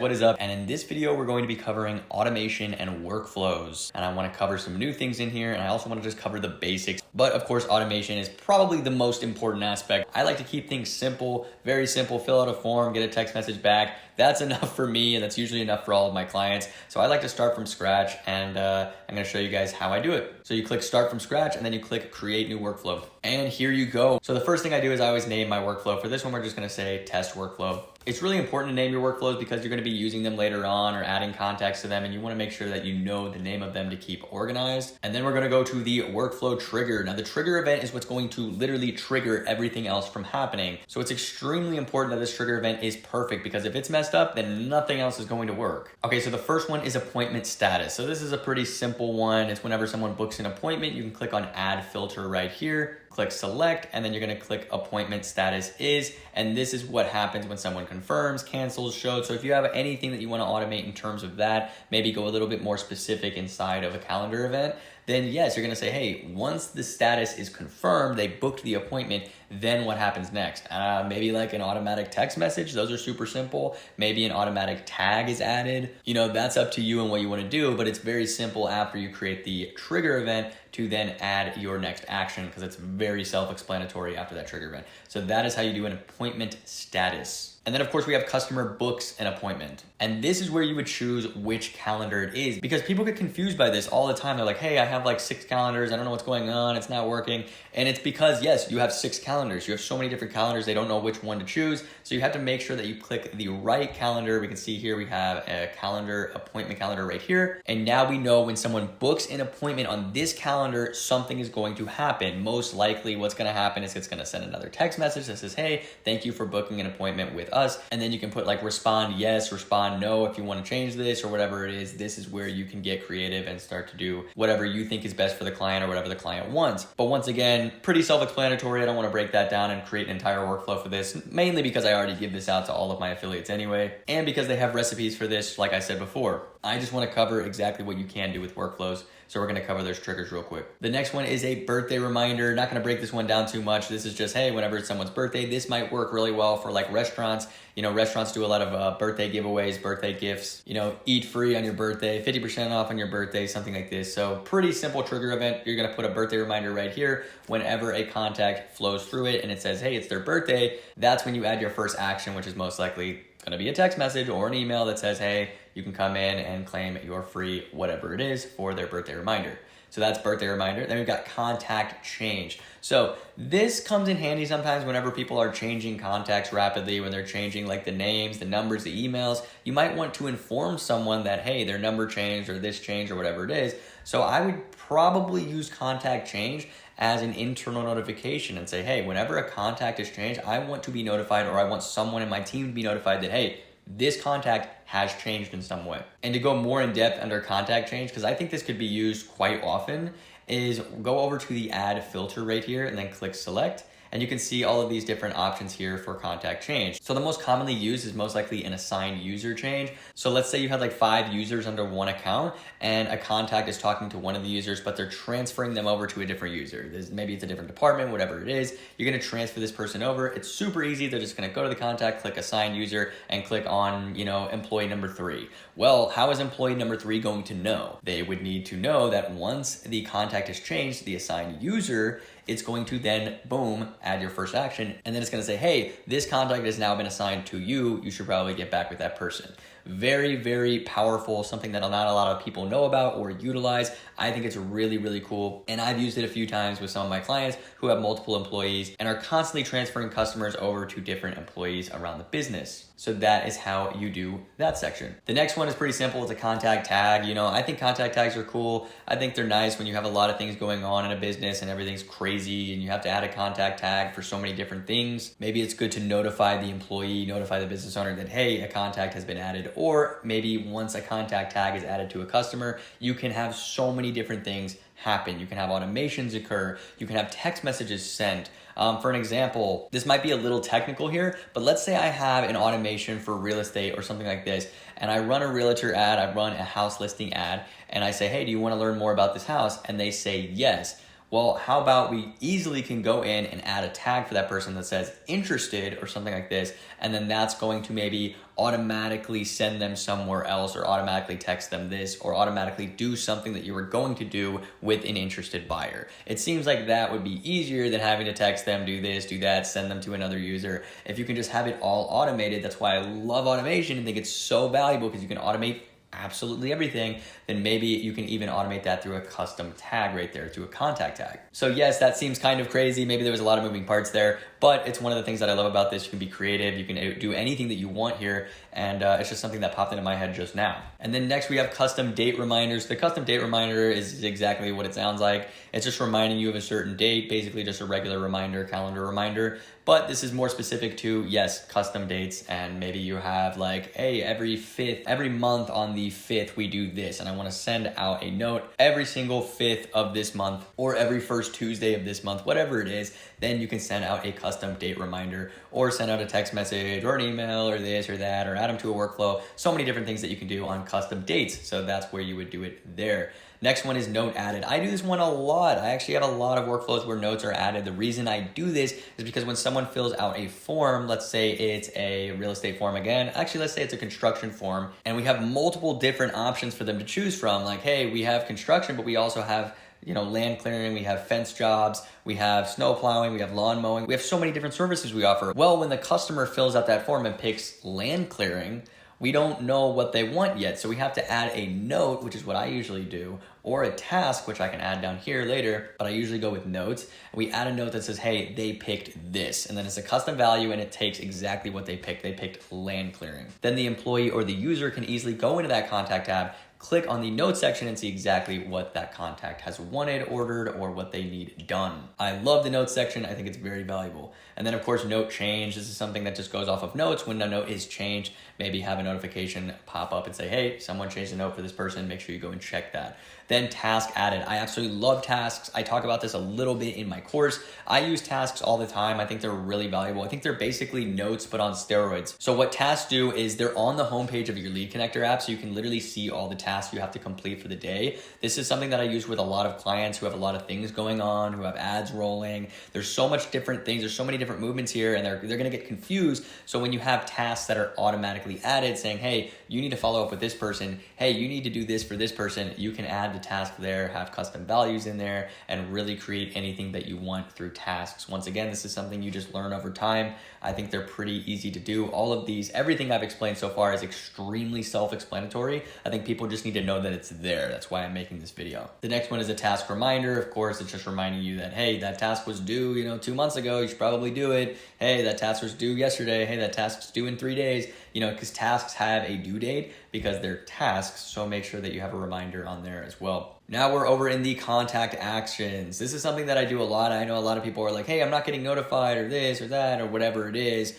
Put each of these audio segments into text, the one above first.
what is up? And in this video, we're going to be covering automation and workflows. And I want to cover some new things in here, and I also want to just cover the basics. But of course, automation is probably the most important aspect. I like to keep things simple, very simple, fill out a form, get a text message back. That's enough for me, and that's usually enough for all of my clients. So I like to start from scratch, and I'm gonna show you guys how I do it. So you click start from scratch, and then you click create new workflow. And here you go. So the first thing I do is I always name my workflow. For this one, we're just gonna say test workflow. It's really important to name your workflows because you're gonna be using them later on or adding context to them, and you wanna make sure that you know the name of them to keep organized. And then we're gonna go to the workflow trigger. Now the trigger event is what's going to literally trigger everything else from happening. So it's extremely important that this trigger event is perfect, because if it's messed up, then nothing else is going to work. Okay, so the first one is appointment status. So this is a pretty simple one. It's whenever someone books an appointment, you can click on add filter right here, click select, and then you're gonna click appointment status is, and this is what happens when someone confirms, cancels, shows. So if you have anything that you wanna automate in terms of that, maybe go a little bit more specific inside of a calendar event, then yes, you're gonna say, hey, once the status is confirmed, they booked the appointment, then what happens next? Maybe like an automatic text message. Those are super simple. Maybe an automatic tag is added. You know, that's up to you and what you wanna do, but it's very simple after you create the trigger event to then add your next action, because it's very self-explanatory after that trigger event. So that is how you do an appointment status. And then of course we have customer books an appointment. And this is where you would choose which calendar it is, because people get confused by this all the time. They're like, hey, I have like 6 calendars. I don't know what's going on. It's not working. And it's because, yes, you have 6 calendars. You have so many different calendars. They don't know which one to choose. So you have to make sure that you click the right calendar. We can see here we have a calendar, appointment calendar right here. And now we know when someone books an appointment on this calendar, something is going to happen. Most likely what's going to happen is it's going to send another text message that says, hey, thank you for booking an appointment with us. And then you can put like respond yes, respond no if you want to change this or whatever it is. This is where you can get creative and start to do whatever you think is best for the client or whatever the client wants. But once again, pretty self-explanatory. I don't want to break that down and create an entire workflow for this, mainly because I already give this out to all of my affiliates anyway, and because they have recipes for this, like I said before. I just want to cover exactly what you can do with workflows. So we're going to cover those triggers real quick. The next one is a birthday reminder. Not going to break this one down too much. This is just, hey, whenever it's someone's birthday, this might work really well for like restaurants. You know, restaurants do a lot of birthday giveaways, birthday gifts, you know, eat free on your birthday, 50% off on your birthday, something like this. So pretty simple trigger event. You're going to put a birthday reminder right here. Whenever a contact flows through it and it says, hey, it's their birthday, that's when you add your first action, which is most likely going to be a text message or an email that says, hey, you can come in and claim your free whatever it is for their birthday reminder. So that's birthday reminder. Then we've got contact change. So this comes in handy sometimes whenever people are changing contacts rapidly, when they're changing like the names, the numbers, the emails. You might want to inform someone that, hey, their number changed or this changed or whatever it is. So I would probably use contact change as an internal notification and say, hey, whenever a contact is changed, I want to be notified, or I want someone in my team to be notified that, hey, this contact has changed in some way. And to go more in depth under contact change, because I think this could be used quite often, is go over to the add filter right here and then click select. And you can see all of these different options here for contact change. So the most commonly used is most likely an assigned user change. So let's say you had like 5 users under one account and a contact is talking to one of the users, but they're transferring them over to a different user. Maybe it's a different department, whatever it is. You're gonna transfer this person over. It's super easy. They're just gonna go to the contact, click assign user, and click on, you know, employee number 3. Well, how is employee number 3 going to know? They would need to know that once the contact is changed, the assigned user, it's going to then, boom, add your first action. And then it's gonna say, hey, this contact has now been assigned to you. You should probably get back with that person. Very, very powerful, something that not a lot of people know about or utilize. I think it's really, really cool. And I've used it a few times with some of my clients who have multiple employees and are constantly transferring customers over to different employees around the business. So that is how you do that section. The next one is pretty simple. It's a contact tag. You know, I think contact tags are cool. I think they're nice when you have a lot of things going on in a business and everything's crazy and you have to add a contact tag for so many different things. Maybe it's good to notify the employee, notify the business owner that, hey, a contact has been added. Or maybe once a contact tag is added to a customer, you can have so many different things happen. You can have automations occur. You can have text messages sent. For an example, this might be a little technical here, but let's say I have an automation for real estate or something like this, and I run a realtor ad, I run a house listing ad, and I say, hey, do you want to learn more about this house? And they say yes. Well, how about we easily can go in and add a tag for that person that says interested or something like this, and then that's going to maybe automatically send them somewhere else, or automatically text them this, or automatically do something that you were going to do with an interested buyer. It seems like that would be easier than having to text them, do this, do that, send them to another user. If you can just have it all automated, that's why I love automation and think it's so valuable, because you can automate absolutely everything. Then maybe you can even automate that through a custom tag right there, through a contact tag. So yes, that seems kind of crazy. Maybe there was a lot of moving parts there, but it's one of the things that I love about this. You can be creative, you can do anything that you want here, and it's just something that popped into my head just now. And then next we have custom date reminders. The custom date reminder is exactly what it sounds like. It's just reminding you of a certain date, basically just a regular reminder, calendar reminder. But this is more specific to, yes, custom dates, and maybe you have like, hey, every month on the 5th we do this, and I want to send out a note every single 5th of this month, or every first Tuesday of this month, whatever it is. Then you can send out a custom date reminder, or send out a text message or an email or this or that, or add them to a workflow. So many different things that you can do on custom dates. So that's where you would do it there. Next one is note added. I do this one a lot. I actually have a lot of workflows where notes are added. The reason I do this is because when someone fills out a form, let's say it's a real estate form again, actually let's say it's a construction form, and we have multiple different options for them to choose from. Like, hey, we have construction, but we also have land clearing, we have fence jobs, we have snow plowing, we have lawn mowing. We have so many different services we offer. Well, when the customer fills out that form and picks land clearing, we don't know what they want yet. So we have to add a note, which is what I usually do, or a task, which I can add down here later, but I usually go with notes. We add a note that says, hey, they picked this. And then it's a custom value, and it takes exactly what they picked. They picked land clearing. Then the employee or the user can easily go into that contact tab, click on the note section, and see exactly what that contact has wanted, ordered, or what they need done. I love the notes section. I think it's very valuable. And then of course, note change. This is something that just goes off of notes. When a note is changed, maybe have a notification pop up and say, hey, someone changed a note for this person. Make sure you go and check that. Then task added. I absolutely love tasks. I talk about this a little bit in my course. I use tasks all the time. I think they're really valuable. I think they're basically notes, but on steroids. So what tasks do is they're on the homepage of your Lead Connector app, so you can literally see all the tasks you have to complete for the day. This is something that I use with a lot of clients who have a lot of things going on, who have ads rolling. There's so much different things. There's so many different movements here, and they're going to get confused. So when you have tasks that are automatically added saying, hey, you need to follow up with this person. Hey, you need to do this for this person. You can add the task there, have custom values in there, and really create anything that you want through tasks. Once again, this is something you just learn over time. I think they're pretty easy to do. All of these, everything I've explained so far is extremely self-explanatory. I think people just need to know that it's there. That's why I'm making this video. The next one is a task reminder. Of course, it's just reminding you that, hey, that task was due, 2 months ago. You should probably do it. Hey, that task was due yesterday. Hey, that task's due in 3 days. Because tasks have a due date because they're tasks. So make sure that you have a reminder on there as well. Now we're over in the contact actions. This is something that I do a lot. I know a lot of people are like, hey, I'm not getting notified or this or that or whatever it is.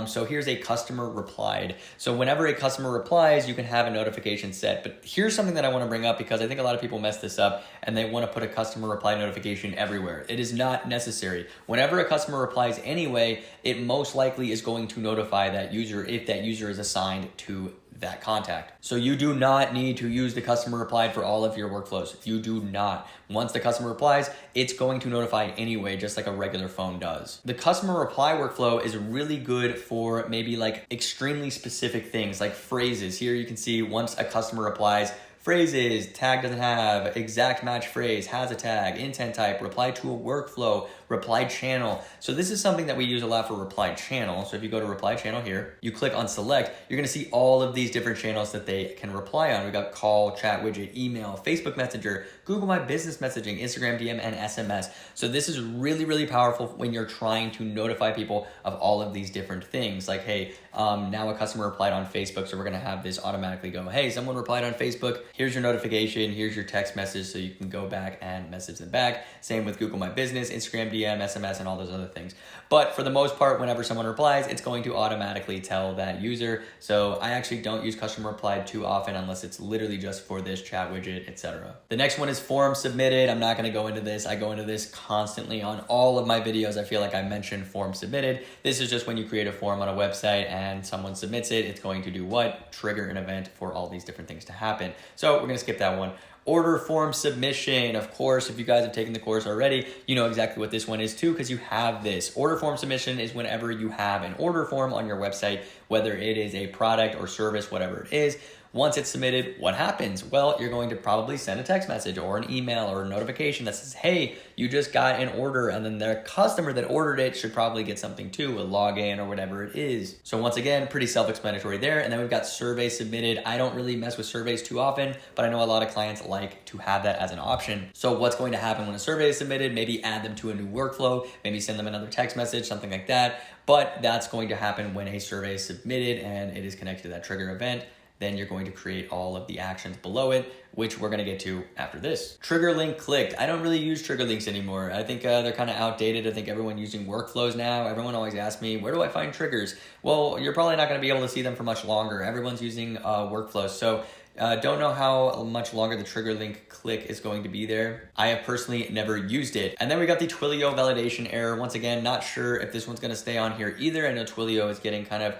So here's a customer replied. So whenever a customer replies, you can have a notification set. But here's something that I want to bring up because I think a lot of people mess this up and they want to put a customer reply notification everywhere. It is not necessary. Whenever a customer replies anyway, it most likely is going to notify that user if that user is assigned to that contact. So you do not need to use the customer replied for all of your workflows. You do not. Once the customer replies, it's going to notify anyway, just like a regular phone does. The customer reply workflow is really good for maybe like extremely specific things like phrases. Here you can see once a customer replies, phrases, tag doesn't have, exact match phrase, has a tag, intent type, reply to a workflow, reply channel. So this is something that we use a lot for reply channel. So if you go to reply channel here, you click on select, you're gonna see all of these different channels that they can reply on. We got call, chat widget, email, Facebook Messenger, Google My Business messaging, Instagram DM, and SMS. So this is really, really powerful when you're trying to notify people of all of these different things. Like, hey, now a customer replied on Facebook, so we're gonna have this automatically go, hey, someone replied on Facebook, here's your notification, here's your text message, so you can go back and message them back. Same with Google My Business, Instagram DM, SMS, and all those other things. But for the most part, whenever someone replies, it's going to automatically tell that user. So I actually don't use customer replied too often unless it's literally just for this chat widget, etc. The next one is form submitted. I'm not gonna go into this. I go into this constantly on all of my videos. I feel like I mentioned form submitted. This is just when you create a form on a website and someone submits it, it's going to do what? Trigger an event for all these different things to happen. So we're gonna skip that one. Order form submission. Of course, if you guys have taken the course already, you know exactly what this one is too, because you have this. Order form submission is whenever you have an order form on your website, whether it is a product or service, whatever it is. Once it's submitted, what happens? Well, you're going to probably send a text message or an email or a notification that says, hey, you just got an order, and then the customer that ordered it should probably get something too, a login or whatever it is. So once again, pretty self-explanatory there. And then we've got survey submitted. I don't really mess with surveys too often, but I know a lot of clients like to have that as an option. So what's going to happen when a survey is submitted? Maybe add them to a new workflow, maybe send them another text message, something like that. But that's going to happen when a survey is submitted and it is connected to that trigger event. Then you're going to create all of the actions below it, which we're gonna get to after this. Trigger link clicked. I don't really use trigger links anymore. I think they're kind of outdated. I think everyone's using workflows now. Everyone always asks me, where do I find triggers? Well, you're probably not gonna be able to see them for much longer. Everyone's using workflows. So don't know how much longer the trigger link click is going to be there. I have personally never used it. And then we got the Twilio validation error. Once again, not sure if this one's gonna stay on here either. I know Twilio is getting kind of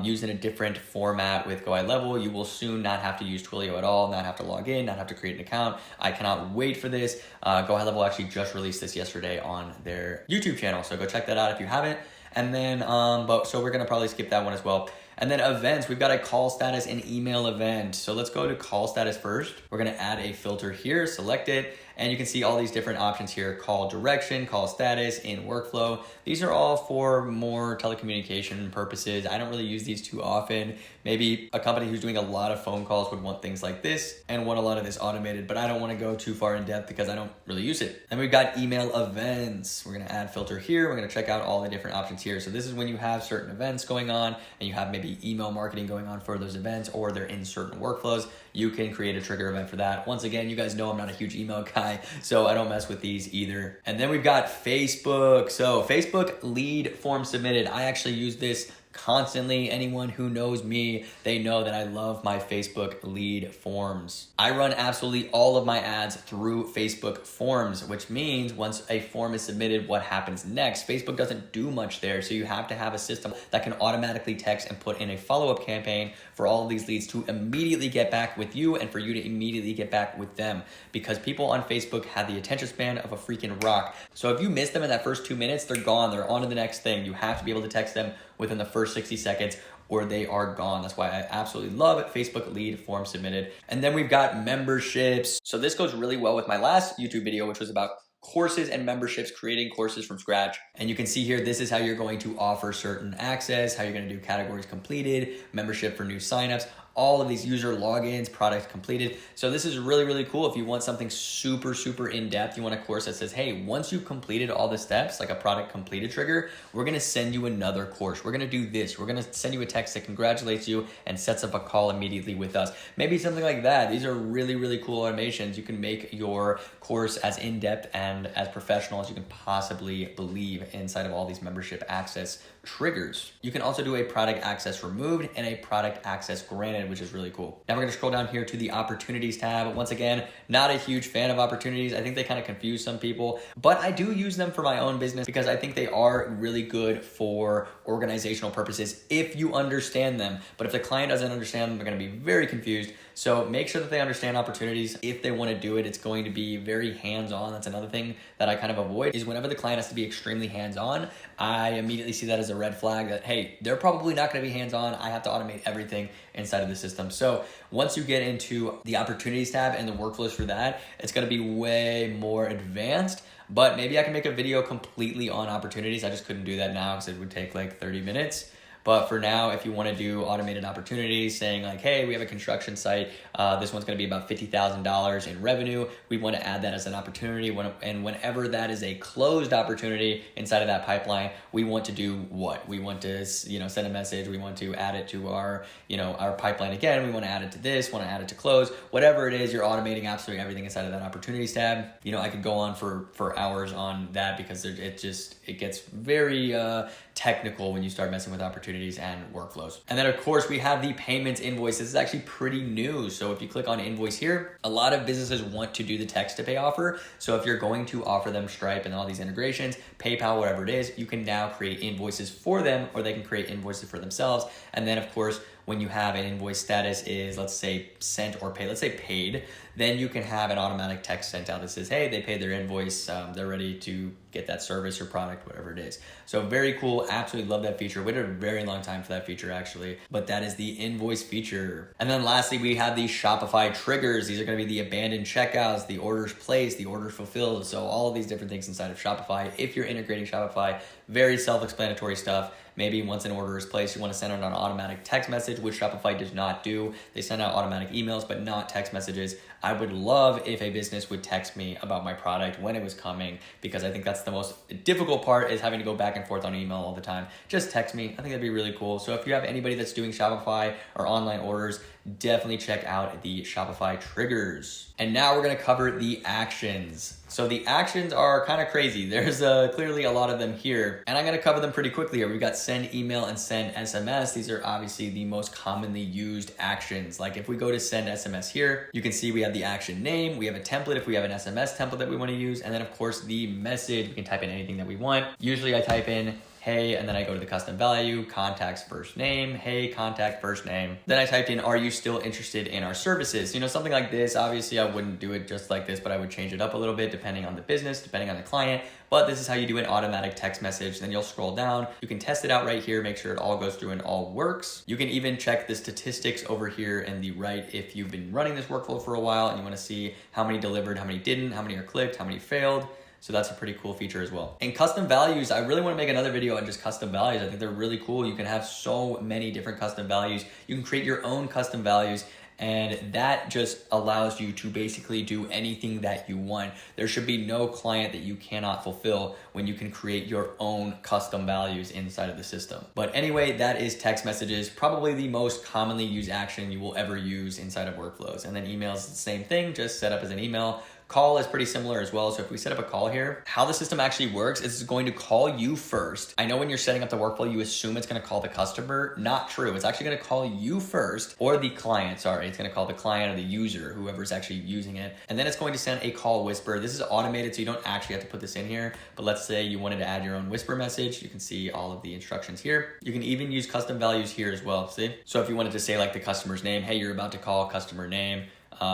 used in a different format with GoHighLevel. You will soon not have to use Twilio at all, not have to log in, not have to create an account. I cannot wait for this. GoHighLevel actually just released this yesterday on their YouTube channel, so go check that out if you haven't. And then, so we're gonna probably skip that one as well. And then events, we've got a call status and email event. So let's go to call status first. We're gonna add a filter here, select it, and you can see all these different options here: call direction, call status, in workflow. These are all for more telecommunication purposes. I don't really use these too often. Maybe a company who's doing a lot of phone calls would want things like this and want a lot of this automated, but I don't wanna go too far in depth because I don't really use it. Then we've got email events. We're gonna add filter here. We're gonna check out all the different options here. So this is when you have certain events going on and you have maybe email marketing going on for those events, or they're in certain workflows. You can create a trigger event for that. Once again, you guys know I'm not a huge email guy, so I don't mess with these either. And then we've got Facebook. So Facebook lead form submitted. I actually use this constantly. Anyone who knows me, they know that I love my Facebook lead forms. I run absolutely all of my ads through Facebook forms, which means once a form is submitted, what happens next? Facebook doesn't do much there, so you have to have a system that can automatically text and put in a follow-up campaign for all of these leads to immediately get back with you and for you to immediately get back with them, because people on Facebook have the attention span of a freaking rock. So if you miss them in that first 2 minutes, they're gone. They're on to the next thing. You have to be able to text them within the first 60 seconds or they are gone. That's why I absolutely love Facebook lead form submitted. And then we've got memberships. So this goes really well with my last YouTube video, which was about courses and memberships, creating courses from scratch. And you can see here, this is how you're going to offer certain access, how you're going to do categories completed, membership for new signups, all of these user logins, product completed. So this is really, really cool. If you want something super, super in-depth, you want a course that says, hey, once you've completed all the steps, like a product completed trigger, we're gonna send you another course. We're gonna do this. We're gonna send you a text that congratulates you and sets up a call immediately with us. Maybe something like that. These are really, really cool automations. You can make your course as in-depth and as professional as you can possibly believe inside of all these membership access triggers. You can also do a product access removed and a product access granted, which is really cool. Now we're gonna scroll down here to the opportunities tab. Once again, not a huge fan of opportunities. I think they kind of confuse some people, but I do use them for my own business because I think they are really good for organizational purposes if you understand them. But if the client doesn't understand them, they're gonna be very confused. So make sure that they understand opportunities. If they want to do it, it's going to be very hands-on. That's another thing that I kind of avoid, is whenever the client has to be extremely hands-on, I immediately see that as a red flag that, hey, they're probably not going to be hands-on. I have to automate everything inside of the system. So once you get into the opportunities tab and the workflows for that, it's going to be way more advanced. But maybe I can make a video completely on opportunities. I just couldn't do that now because it would take like 30 minutes. But for now, if you want to do automated opportunities, saying like, hey, we have a construction site, this one's going to be about $50,000 in revenue. We want to add that as an opportunity. And whenever that is a closed opportunity inside of that pipeline, we want to do what? We want to, send a message. We want to add it to our, our pipeline again. We want to add it to this, want to add it to close, whatever it is, you're automating absolutely everything inside of that opportunities tab. I could go on for hours on that because it gets very technical when you start messing with opportunities and workflows. And then of course we have the payments invoice. This is actually pretty new. So if you click on invoice here, a lot of businesses want to do the text to pay offer. So if you're going to offer them Stripe and all these integrations, PayPal, whatever it is, you can now create invoices for them, or they can create invoices for themselves. And then of course, when you have an invoice status is, let's say, sent or paid, let's say paid, then you can have an automatic text sent out that says, hey, they paid their invoice, they're ready to get that service or product, whatever it is. So very cool, absolutely love that feature. Waited a very long time for that feature actually, but that is the invoice feature. And then lastly, we have the Shopify triggers. These are gonna be the abandoned checkouts, the orders placed, the orders fulfilled. So all of these different things inside of Shopify. If you're integrating Shopify, very self-explanatory stuff. Maybe once an order is placed, you want to send out an automatic text message, which Shopify does not do. They send out automatic emails, but not text messages. I would love if a business would text me about my product when it was coming, because I think that's the most difficult part, is having to go back and forth on email all the time. Just text me. I think that'd be really cool. So if you have anybody that's doing Shopify or online orders, definitely check out the Shopify triggers. And now we're going to cover the actions. So the actions are kind of crazy. There's clearly a lot of them here, and I'm going to cover them pretty quickly here. We've got send email and send SMS. These are obviously the most commonly used actions. Like if we go to send SMS here, you can see we have the action name. We have a template if we have an SMS template that we want to use. And then of course the message, we can type in anything that we want. Usually I type in hey, and then I go to the custom value, contact's first name, hey, contact first name. Then I typed in, are you still interested in our services? You know, something like this. Obviously I wouldn't do it just like this, but I would change it up a little bit depending on the business, depending on the client. But this is how you do an automatic text message. Then you'll scroll down. You can test it out right here, make sure it all goes through and all works. You can even check the statistics over here in the right if you've been running this workflow for a while and you want to see how many delivered, how many didn't, how many are clicked, how many failed. So that's a pretty cool feature as well. And custom values, I really want to make another video on just custom values. I think they're really cool. You can have so many different custom values. You can create your own custom values, and that just allows you to basically do anything that you want. There should be no client that you cannot fulfill when you can create your own custom values inside of the system. But anyway, that is text messages, probably the most commonly used action you will ever use inside of workflows. And then emails is the same thing, just set up as an email. Call is pretty similar as well. So if we set up a call here, how the system actually works is it's going to call you first. I know when you're setting up the workflow, you assume it's going to call the customer. Not true. It's actually going to call you first, or the client, sorry. It's going to call the client or the user, whoever's actually using it. And then it's going to send a call whisper. This is automated, so you don't actually have to put this in here. But let's say you wanted to add your own whisper message. You can see all of the instructions here. You can even use custom values here as well, see? So if you wanted to say like the customer's name, hey, you're about to call customer name,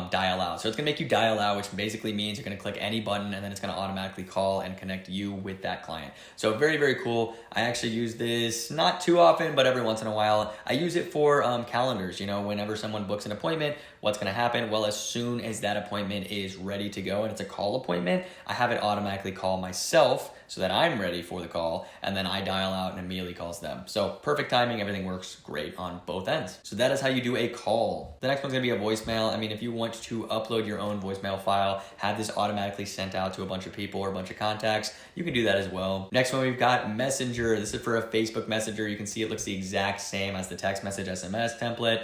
dial out. So it's gonna make you dial out, which basically means you're gonna click any button and then it's gonna automatically call and connect you with that client. So very, very cool. I actually use this not too often, but every once in a while. I use it for calendars. You know, whenever someone books an appointment, what's gonna happen? Well, as soon as that appointment is ready to go and it's a call appointment, I have it automatically call myself so that I'm ready for the call, and then I dial out and immediately calls them. So perfect timing, everything works great on both ends. So that is how you do a call. The next one's gonna be a voicemail. I mean, if you want to upload your own voicemail file, have this automatically sent out to a bunch of people or a bunch of contacts, you can do that as well. Next one, we've got Messenger. This is for a Facebook Messenger. You can see it looks the exact same as the text message SMS template.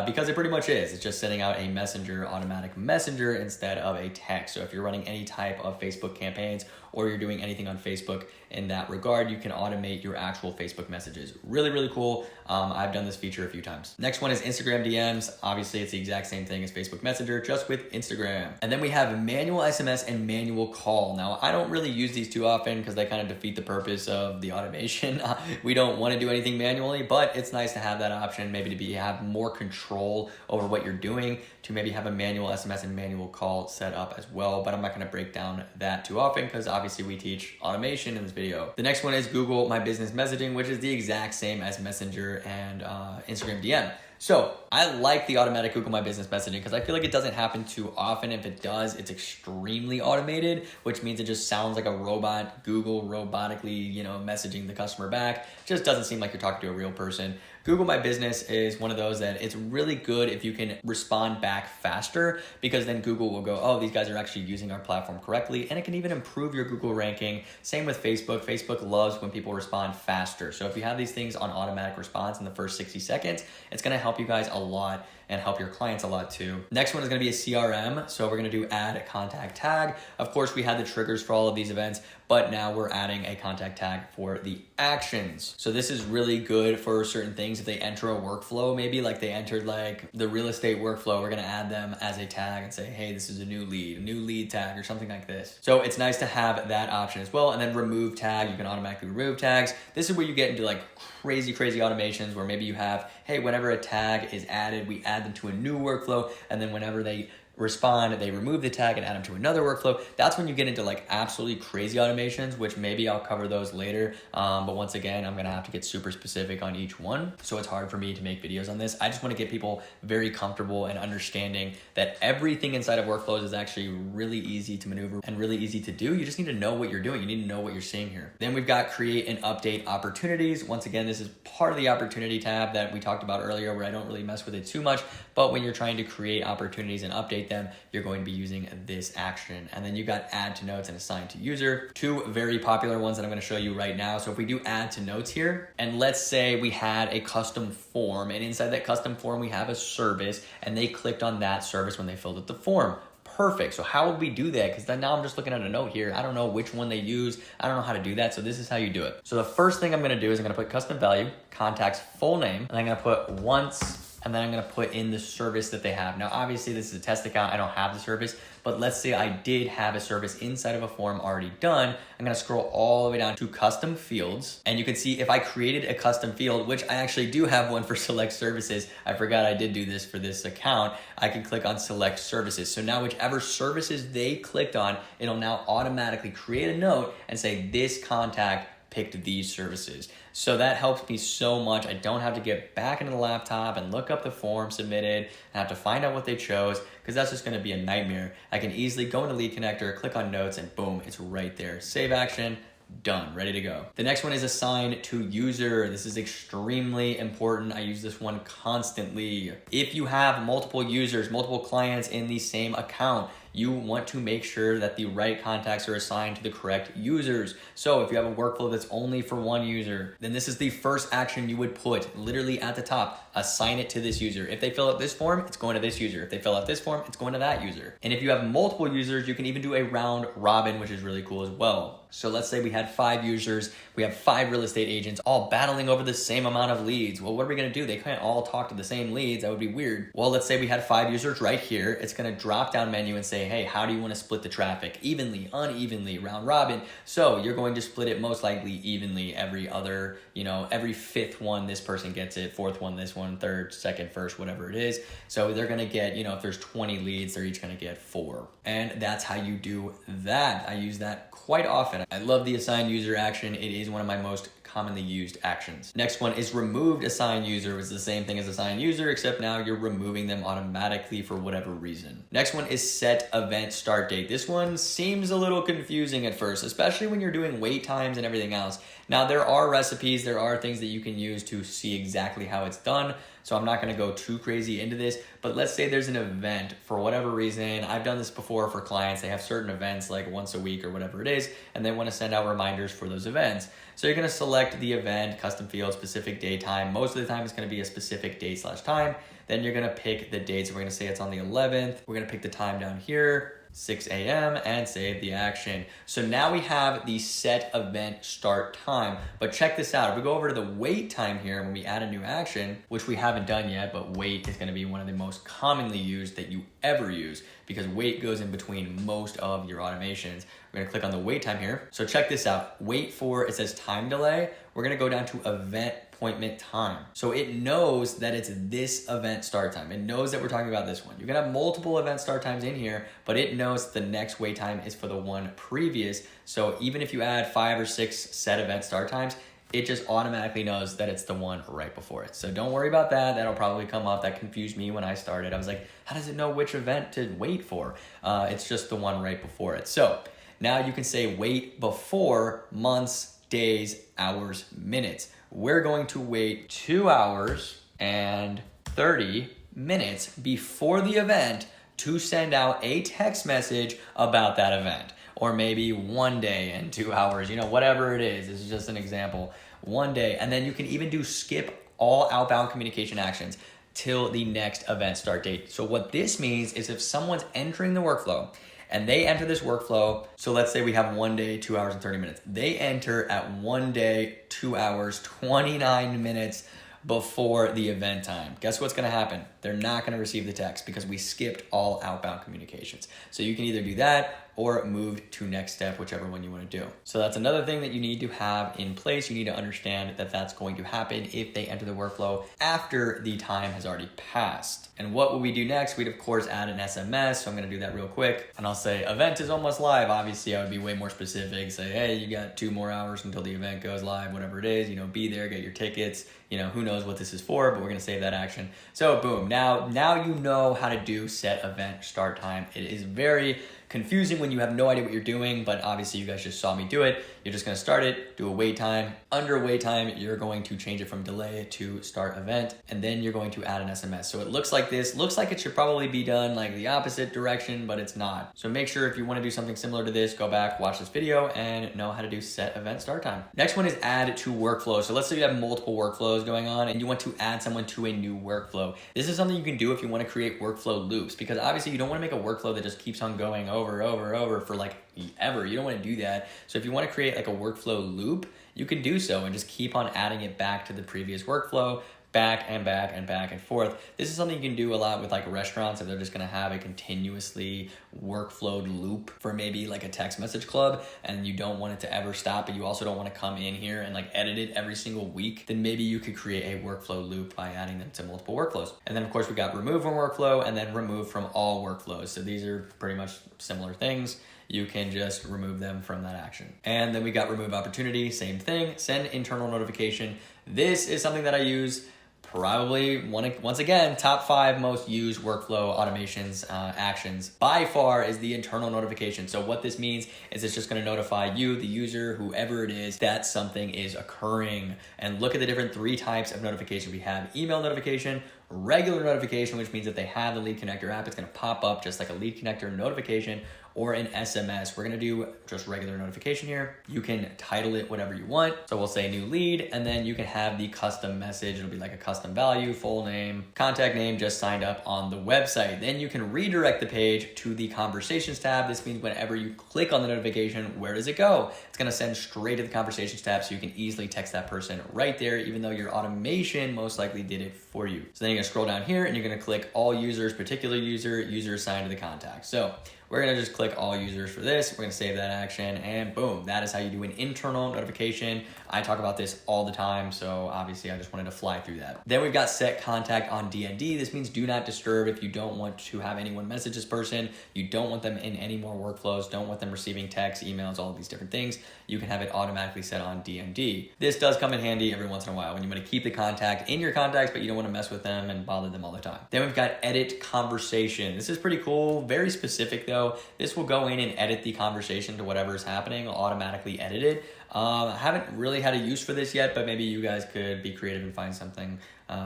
Because it pretty much is. It's just sending out a messenger, automatic messenger instead of a text. So if you're running any type of Facebook campaigns or you're doing anything on Facebook in that regard, you can automate your actual Facebook messages. Really, really cool. I've done this feature a few times. Next one is Instagram DMs. Obviously, it's the exact same thing as Facebook Messenger, just with Instagram. And then we have manual SMS and manual call. Now, I don't really use these too often because they kind of defeat the purpose of the automation. We don't want to do anything manually, but it's nice to have that option, maybe to have more control over what you're doing, to maybe have a manual SMS and manual call set up as well. But I'm not going to break down that too often because obviously we teach automation in this video. The next one is Google My Business Messaging, which is the exact same as Messenger and Instagram DM. So I like the automatic Google My Business messaging because I feel like it doesn't happen too often. If it does, it's extremely automated, which means it just sounds like a robot, Google robotically, messaging the customer back. It just doesn't seem like you're talking to a real person. Google My Business is one of those that it's really good if you can respond back faster, because then Google will go, oh, these guys are actually using our platform correctly. And it can even improve your Google ranking. Same with Facebook. Facebook loves when people respond faster. So if you have these things on automatic response in the first 60 seconds, it's going to help you guys a lot and help your clients a lot too. Next one is going to be a CRM. So we're going to do add a contact tag. Of course, we had the triggers for all of these events, but now we're adding a contact tag for the actions. So this is really good for certain things. If they enter a workflow, maybe like they entered like the real estate workflow, we're gonna add them as a tag and say, hey, this is a new lead tag or something like this. So it's nice to have that option as well. And then remove tag, you can automatically remove tags. This is where you get into like crazy automations where maybe you have, hey, whenever a tag is added, we add them to a new workflow, and then whenever they respond, they remove the tag and add them to another workflow. That's when you get into like absolutely crazy automations, which maybe I'll cover those later. But once again, I'm gonna have to get super specific on each one. So it's hard for me to make videos on this. I just wanna get people very comfortable and understanding that everything inside of workflows is actually really easy to maneuver and really easy to do. You just need to know what you're doing. You need to know what you're seeing here. Then we've got create and update opportunities. Once again, this is part of the opportunity tab that we talked about earlier where I don't really mess with it too much, but when you're trying to create opportunities and update them, you're going to be using this action. And then you got add to notes and assign to user. Two very popular ones that I'm going to show you right now. So if we do add to notes here, and let's say we had a custom form, and inside that custom form, we have a service, and they clicked on that service when they filled out the form. Perfect. So how would we do that? Because then now I'm just looking at a note here. I don't know which one they use. I don't know how to do that. So this is how you do it. So the first thing I'm going to do is I'm going to put custom value, contact's full name, and I'm going to put once, and then I'm gonna put in the service that they have. Now, obviously this is a test account, I don't have the service, but let's say I did have a service inside of a form already done. I'm gonna scroll all the way down to custom fields. And you can see if I created a custom field, which I actually do have one for select services. I forgot I did do this for this account. I can click on select services. So now whichever services they clicked on, it'll now automatically create a note and say this contact picked these services. So that helps me so much. I don't have to get back into the laptop and look up the form submitted and have to find out what they chose, because that's just gonna be a nightmare. I can easily go into Lead Connector, click on notes, and boom, it's right there. Save action, done, ready to go. The next one is assign to user. This is extremely important. I use this one constantly. If you have multiple users, multiple clients in the same account, you want to make sure that the right contacts are assigned to the correct users. So if you have a workflow that's only for one user, then this is the first action you would put literally at the top. Assign it to this user. If they fill out this form, it's going to this user. If they fill out this form, it's going to that user. And if you have multiple users, you can even do a round robin, which is really cool as well. So let's say we had 5 users, we have 5 real estate agents all battling over the same amount of leads. Well, what are we gonna do? They can't all talk to the same leads. That would be weird. Well, let's say we had 5 users right here. It's gonna drop down menu and say, hey, how do you wanna split the traffic? Evenly, unevenly, round robin. So you're going to split it most likely evenly. Every other, every 5th one, this person gets it, 4th one, this one, 3rd, 2nd, 1st, whatever it is. So they're gonna get, if there's 20 leads, they're each gonna get 4. And that's how you do that. I use that quite often. I love the assign user action. It is one of my most commonly used actions. Next one is removed assign user. It's the same thing as assign user, except now you're removing them automatically for whatever reason. Next one is set event start date. This one seems a little confusing at first, especially when you're doing wait times and everything else. Now there are recipes, there are things that you can use to see exactly how it's done. So I'm not gonna go too crazy into this, but let's say there's an event for whatever reason. I've done this before for clients. They have certain events like once a week or whatever it is, and they wanna send out reminders for those events. So you're gonna select the event, custom field, specific day, time. Most of the time it's gonna be a specific date/time. Then you're gonna pick the date. So we're gonna say it's on the 11th. We're gonna pick the time down here, 6 a.m. and save the action. So now we have the set event start time, but check this out. If we go over to the wait time here, when we add a new action, which we haven't done yet, but wait is gonna be one of the most commonly used that you ever use, because wait goes in between most of your automations. We're gonna click on the wait time here. So check this out. Wait for, it says time delay. We're gonna go down to event appointment time. So it knows that it's this event start time. It knows that we're talking about this one. You're gonna have multiple event start times in here, but it knows the next wait time is for the one previous. So even if you add 5 or 6 set event start times, it just automatically knows that it's the one right before it. So don't worry about that. That'll probably come up. That confused me when I started. I was like, how does it know which event to wait for? It's just the one right before it. So now you can say wait before months, days, hours, minutes. We're going to wait 2 hours and 30 minutes before the event to send out a text message about that event. Or maybe 1 day and 2 hours, whatever it is. This is just an example. 1 day. And then you can even do skip all outbound communication actions till the next event start date. So what this means is if someone's entering the workflow and they enter this workflow. So let's say we have 1 day, 2 hours and 30 minutes. They enter at 1 day, 2 hours, 29 minutes before the event time. Guess what's gonna happen? They're not gonna receive the text because we skipped all outbound communications. So you can either do that or move to next step, whichever one you wanna do. So that's another thing that you need to have in place. You need to understand that that's going to happen if they enter the workflow after the time has already passed. And what will we do next? We'd of course add an SMS. So I'm gonna do that real quick. And I'll say event is almost live. Obviously I would be way more specific. Say, hey, you got 2 more hours until the event goes live, whatever it is, be there, get your tickets. Who knows what this is for, but we're gonna save that action. So boom, now you know how to do set event start time. It is very confusing when you have no idea what you're doing, but obviously you guys just saw me do it. You're just gonna start it, do a wait time. Under wait time, you're going to change it from delay to start event, and then you're going to add an SMS. So it looks like this. Looks like it should probably be done like the opposite direction, but it's not. So make sure if you wanna do something similar to this, go back, watch this video, and know how to do set event start time. Next one is add to workflow. So let's say you have multiple workflows going on and you want to add someone to a new workflow. This is something you can do if you wanna create workflow loops, because obviously you don't wanna make a workflow that just keeps on going over for like ever. You don't want to do that. So if you want to create like a workflow loop, you can do so and just keep on adding it back to the previous workflow, back and back and back and forth. This is something you can do a lot with like restaurants if they're just going to have a continuously workflowed loop for maybe like a text message club, and you don't want it to ever stop, but you also don't want to come in here and like edit it every single week. Then maybe you could create a workflow loop by adding them to multiple workflows. And then of course we got remove from workflow and then remove from all workflows. So these are pretty much similar things. You can just remove them from that action. And then we got remove opportunity, same thing, send internal notification. This is something that I use probably once again, top 5 most used workflow automations actions by far is the internal notification. So what this means is it's just going to notify you, the user, whoever it is, that something is occurring. And look at the different 3 types of notification. We have email notification, regular notification, which means that they have the Lead Connector app. It's going to pop up just like a Lead Connector notification, or an SMS. We're gonna do just regular notification here. You can title it whatever you want. So we'll say new lead, and then you can have the custom message. It'll be like a custom value, full name, contact name, just signed up on the website. Then you can redirect the page to the conversations tab. This means whenever you click on the notification, where does it go? It's gonna send straight to the conversations tab, so you can easily text that person right there, even though your automation most likely did it for you. So then you're gonna scroll down here and you're gonna click all users, particular user, user assigned to the contact. So we're gonna just click all users for this. We're gonna save that action, and boom, that is how you do an internal notification. I talk about this all the time, so obviously I just wanted to fly through that. Then we've got set contact on DND. This means do not disturb. If you don't want to have anyone message this person, you don't want them in any more workflows, don't want them receiving texts, emails, all of these different things, you can have it automatically set on DND. This does come in handy every once in a while when you want to keep the contact in your contacts, but you don't want to mess with them and bother them all the time. Then we've got edit conversation. This is pretty cool, very specific though. This will go in and edit the conversation to whatever is happening, automatically edit it. I haven't really had a use for this yet, but maybe you guys could be creative and find something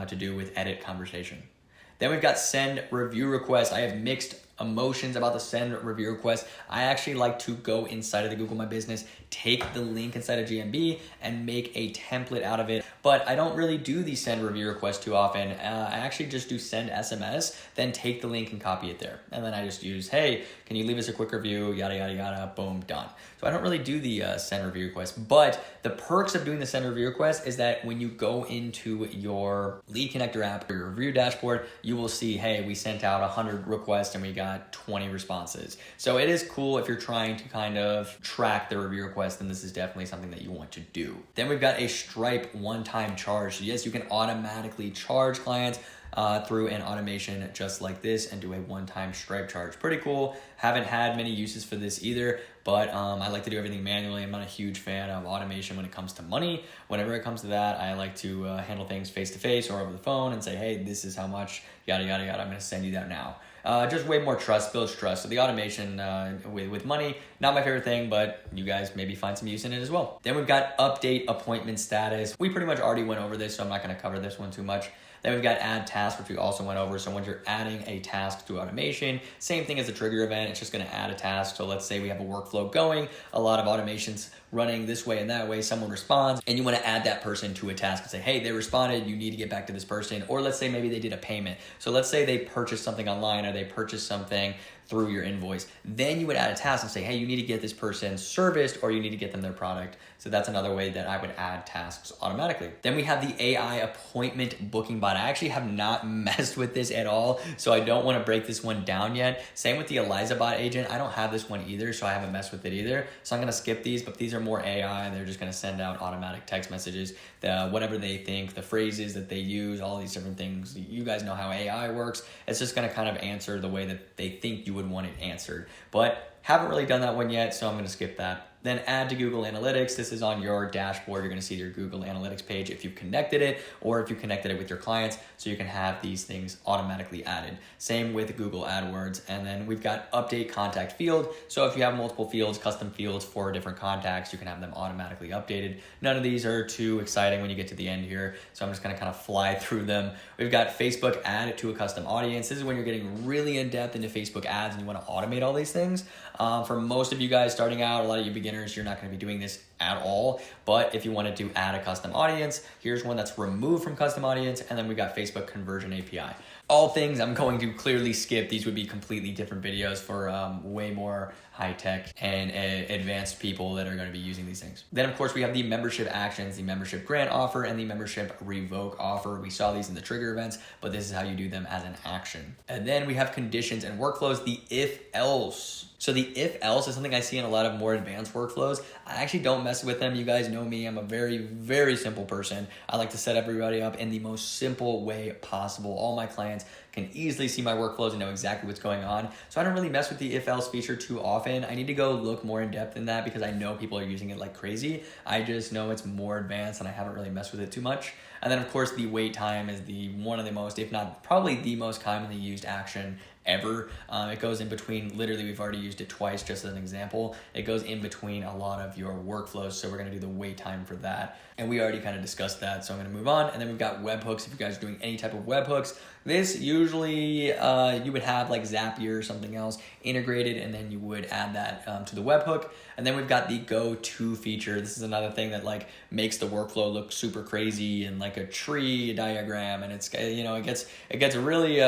to do with edit conversation. Then we've got send review request. I have mixed emotions about the send review request. I actually like to go inside of the Google My Business, take the link inside of GMB and make a template out of it. But I don't really do the send review request too often. I actually just do send SMS, then take the link and copy it there. And then I just use, hey, can you leave us a quick review? Yada, yada, yada, boom, done. So I don't really do the send review request, but the perks of doing the send review request is that when you go into your Lead Connector app or your review dashboard, you will see, hey, we sent out 100 requests and we got 20 responses. So it is cool if you're trying to kind of track the review request, then this is definitely something that you want to do. Then we've got a Stripe one-time charge. So yes, you can automatically charge clients through an automation just like this and do a one-time Stripe charge. Pretty cool. Haven't had many uses for this either, but I like to do everything manually. I'm not a huge fan of automation when it comes to money. Whenever it comes to that, I like to handle things face-to-face or over the phone and say, hey, this is how much, yada, yada, yada. I'm gonna send you that now. Just way more trust, builds trust. So the automation with money, not my favorite thing, but you guys maybe find some use in it as well. Then we've got update appointment status. We pretty much already went over this, so I'm not gonna cover this one too much. Then we've got add task, which we also went over. So when you're adding a task to automation, same thing as a trigger event, it's just gonna add a task. So let's say we have a workflow going, a lot of automations running this way and that way, someone responds, and you wanna add that person to a task and say, hey, they responded, you need to get back to this person. Or let's say maybe they did a payment. So let's say they purchased something online or they purchased something through your invoice. Then you would add a task and say, hey, you need to get this person serviced or you need to get them their product. So that's another way that I would add tasks automatically. Then we have the AI appointment booking bot. I actually have not messed with this at all, so I don't want to break this one down yet. Same with the Eliza bot agent. I don't have this one either, so I haven't messed with it either. So I'm gonna skip these, but these are more AI. They're just gonna send out automatic text messages, whatever they think, the phrases that they use, all these different things. You guys know how AI works. It's just gonna kind of answer the way that they think you would want it answered. But haven't really done that one yet, so I'm gonna skip that. Then add to Google Analytics. This is on your dashboard. You're gonna see your Google Analytics page if you've connected it or if you connected it with your clients, so you can have these things automatically added. Same with Google AdWords. And then we've got update contact field. So if you have multiple fields, custom fields for different contacts, you can have them automatically updated. None of these are too exciting when you get to the end here, so I'm just gonna kind of fly through them. We've got Facebook add it to a custom audience. This is when you're getting really in depth into Facebook ads and you wanna automate all these things. For most of you guys starting out, a lot of you beginners, you're not going to be doing this at all. But if you wanted to add a custom audience, here's one that's removed from custom audience. And then we got Facebook conversion API. All things I'm going to clearly skip. These would be completely different videos for way more high tech and advanced people that are going to be using these things. Then of course we have the membership actions, the membership grant offer, and the membership revoke offer. We saw these in the trigger events, but this is how you do them as an action. And then we have conditions and workflows, the if else. So the if else is something I see in a lot of more advanced workflows. I actually don't mess with them. You guys know me. I'm a very, very simple person. I like to set everybody up in the most simple way possible. All my clients can easily see my workflows and know exactly what's going on. So I don't really mess with the if else feature too often. I need to go look more in depth in that because I know people are using it like crazy. I just know it's more advanced and I haven't really messed with it too much. And then of course the wait time is one of the most, if not probably the most commonly used action ever. It goes in between, literally we've already used it twice just as an example. It goes in between a lot of your workflows. So we're gonna do the wait time for that. And we already kind of discussed that. So I'm gonna move on. And then we've got webhooks. If you guys are doing any type of webhooks, this usually you would have like Zapier or something else integrated, and then you would add that to the webhook. And then we've got the go-to feature. This is another thing that like makes the workflow look super crazy and like a tree diagram. And it's, you know, it gets really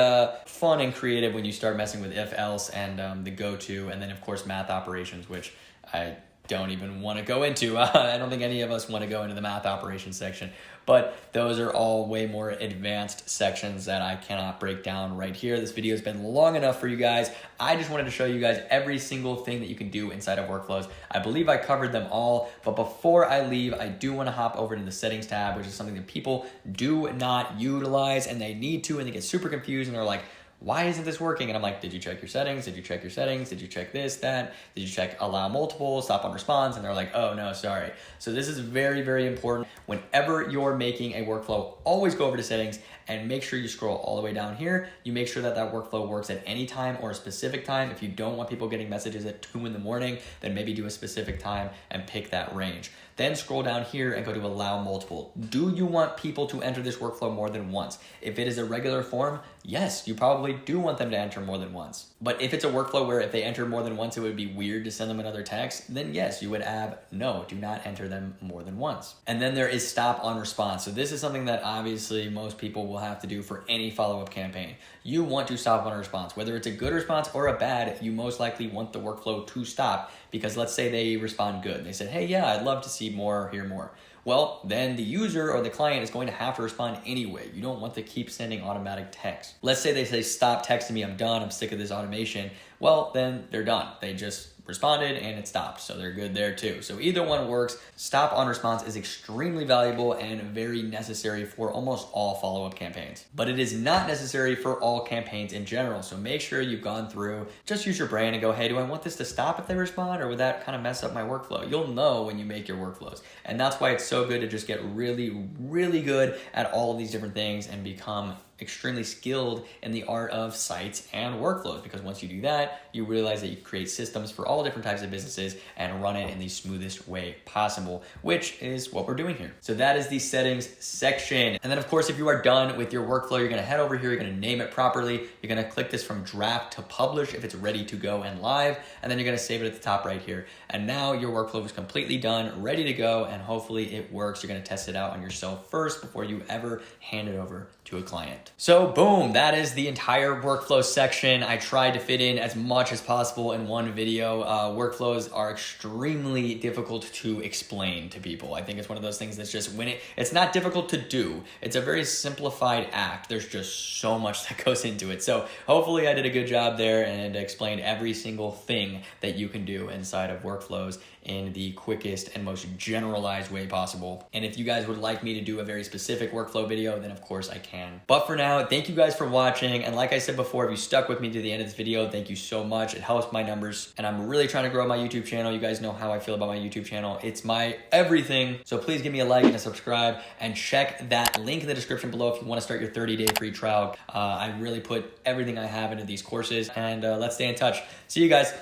fun and creative when you start messing with if else and the go-to, and then of course math operations, which I don't even want to go into. I don't think any of us want to go into the math operations section, but those are all way more advanced sections that I cannot break down right here. This video has been long enough for you guys. I just wanted to show you guys every single thing that you can do inside of workflows. I believe I covered them all, but before I leave, I do want to hop over to the settings tab, which is something that people do not utilize, and they need to, and they get super confused and they're like, why isn't this working? And I'm like, did you check your settings? Did you check your settings? Did you check this, that? Did you check allow multiple, stop on response? And they're like, oh no, sorry. So this is very, very important. Whenever you're making a workflow, always go over to settings and make sure you scroll all the way down here. You make sure that that workflow works at any time or a specific time. If you don't want people getting messages at 2 in the morning, then maybe do a specific time and pick that range. Then scroll down here and go to allow multiple. Do you want people to enter this workflow more than once? If it is a regular form, yes, you probably do want them to enter more than once. But if it's a workflow where if they enter more than once, it would be weird to send them another text, then yes, you would add no, do not enter them more than once. And then there is stop on response. So this is something that obviously most people will have to do for any follow-up campaign. You want to stop on a response. Whether it's a good response or a bad, you most likely want the workflow to stop, because let's say they respond good. They said, hey, yeah, I'd love to see more, hear more. Well, then the user or the client is going to have to respond anyway. You don't want to keep sending automatic text. Let's say they say, stop texting me, I'm done, I'm sick of this automation. Well, then they're done. They just responded and it stopped, so they're good there too. So either one works. Stop on response is extremely valuable and very necessary for almost all follow-up campaigns, but it is not necessary for all campaigns in general. So make sure you've gone through, just use your brain and go, hey, do I want this to stop if they respond, or would that kind of mess up my workflow? You'll know when you make your workflows, and that's why it's so good to just get really, really good at all of these different things and become extremely skilled in the art of sites and workflows, because once you do that, you realize that you create systems for all different types of businesses and run it in the smoothest way possible, which is what we're doing here. So that is the settings section. And then of course, if you are done with your workflow, you're gonna head over here, you're gonna name it properly. You're gonna click this from draft to publish if it's ready to go and live, and then you're gonna save it at the top right here. And now your workflow is completely done, ready to go, and hopefully it works. You're gonna test it out on yourself first before you ever hand it over to a client. So boom, that is the entire workflow section. I tried to fit in as much as possible in one video. Workflows are extremely difficult to explain to people. I think it's one of those things that's just it's not difficult to do. It's a very simplified act. There's just so much that goes into it. So hopefully I did a good job there and explained every single thing that you can do inside of workflows in the quickest and most generalized way possible. And if you guys would like me to do a very specific workflow video, then of course I can. But for now, thank you guys for watching. And like I said before, if you stuck with me to the end of this video, thank you so much. It helps my numbers. And I'm really trying to grow my YouTube channel. You guys know how I feel about my YouTube channel. It's my everything. So please give me a like and a subscribe, and check that link in the description below if you want to start your 30-day free trial. I really put everything I have into these courses, and let's stay in touch. See you guys.